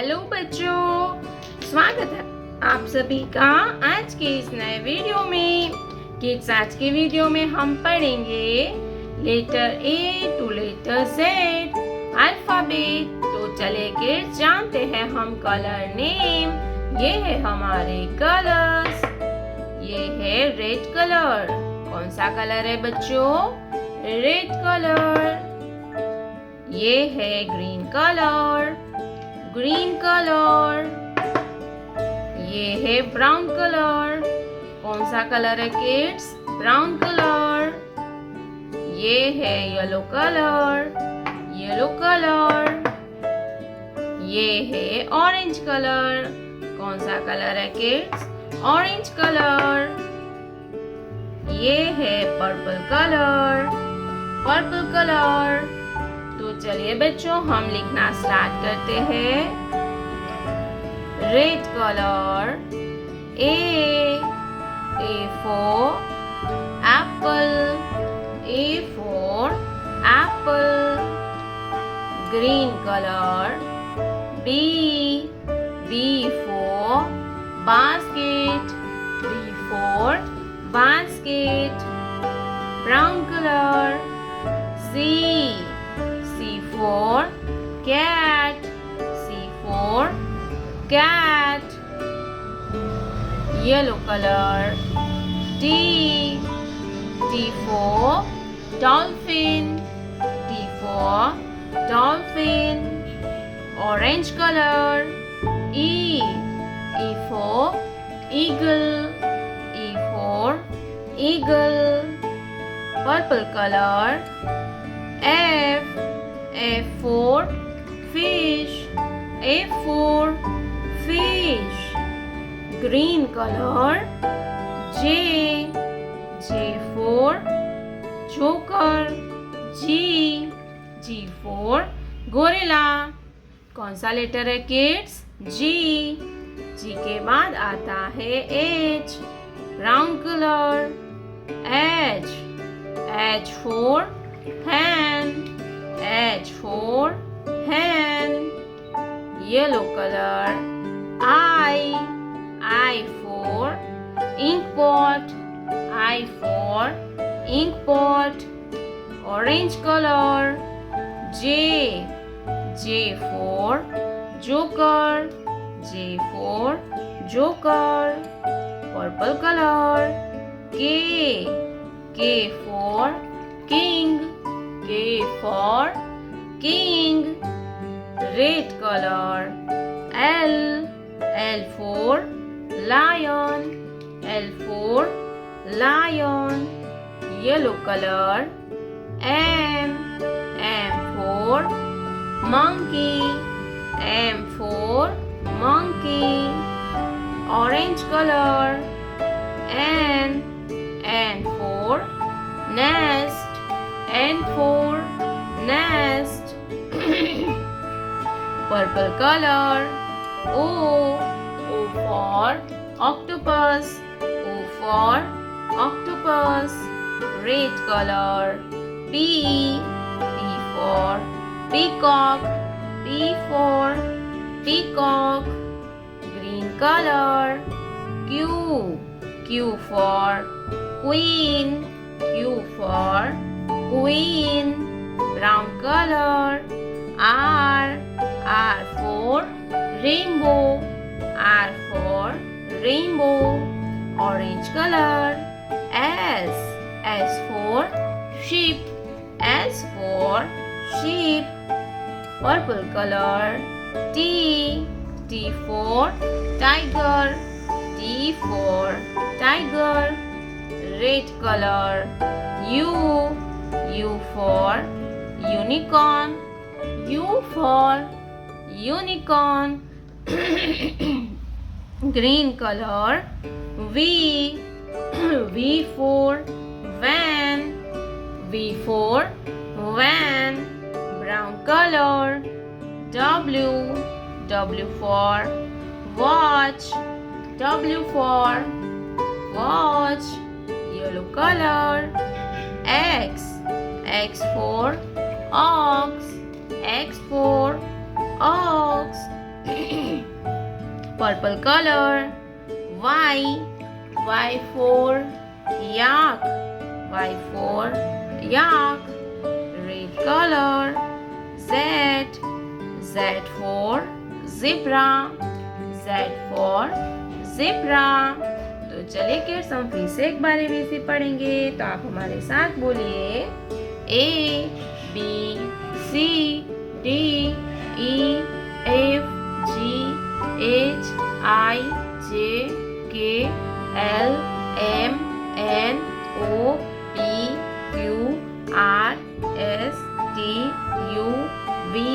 Hello बच्चों, स्वागत है आप सभी का आज के इस नए वीडियो में। किड्स, आज के वीडियो में हम पढ़ेंगे letter A to letter Z alphabet. तो चले किड्स जानते हैं हम कलर नेम। ये है हमारे कलर्स। ये है रेड कलर। कौन सा कलर है बच्चों? Red colour. ये है ग्रीन कलर। Green colour. ये है ब्राउन कलर। कौन सा कलर है किड्स? Brown colour. ये है येलो कलर। Yellow colour. ये है ऑरेंज कलर। कौन सा कलर है किड्स? Orange colour. ये है पर्पल कलर। Purple colour. तो चलिए बच्चों हम लिखना स्टार्ट करते हैं। Red colour. A for apple. A for apple. Green color. B for basket. B for basket. Brown color. C for cat. C for cat. Yellow color. T for dolphin. T for dolphin. Orange color. E for eagle. E for eagle. Purple color. F for fish. F for fish. Green color. J for joker. G for gorilla. कौन सा letter है kids? जी के बाद आता है H, brown colour. H for hand. H for hand. Yellow color. I for ink pot. I for ink pot. Orange color. J for joker. J for joker. Purple color. K for king. K for king. Red color. L for lion. L for lion. Yellow color. M for monkey. M for monkey. Orange color. N for nest. N for nest. Purple color. O for octopus. O for octopus. Red color. P for peacock. P for peacock. Green color. Q for queen. Q for queen. Brown color. R for rainbow. R for rainbow. Orange color. S for sheep. S for sheep. Purple color. T for tiger. T for tiger. Red color. U for unicorn. U for unicorn. Green color. V for van. V for van. Brown color. W for watch. W for watch. Yellow color. X for ox. X for ox. Purple color. Y. Y for yak. Y for yak. Red color. Z. Z for zebra. Z for zebra. तो चलिए kids हम फिर से एक बार ABC पढ़ेंगे, तो आप हमारे साथ बोलिए A B C D E F G H I J K L M N O P Q R S T U V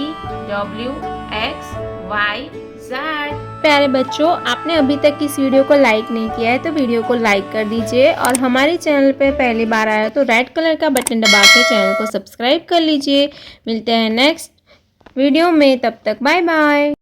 W X Y Z। प्यारे बच्चों, आपने अभी तक इस वीडियो को लाइक नहीं किया है तो वीडियो को लाइक कर दीजिए, और हमारे चैनल पे पहली बार आया तो रेड कलर का बटन दबा के चैनल को सब्सक्राइब कर लीजिए। मिलते हैं नेक्स्ट वीडियो में, तब तक बाय बाय।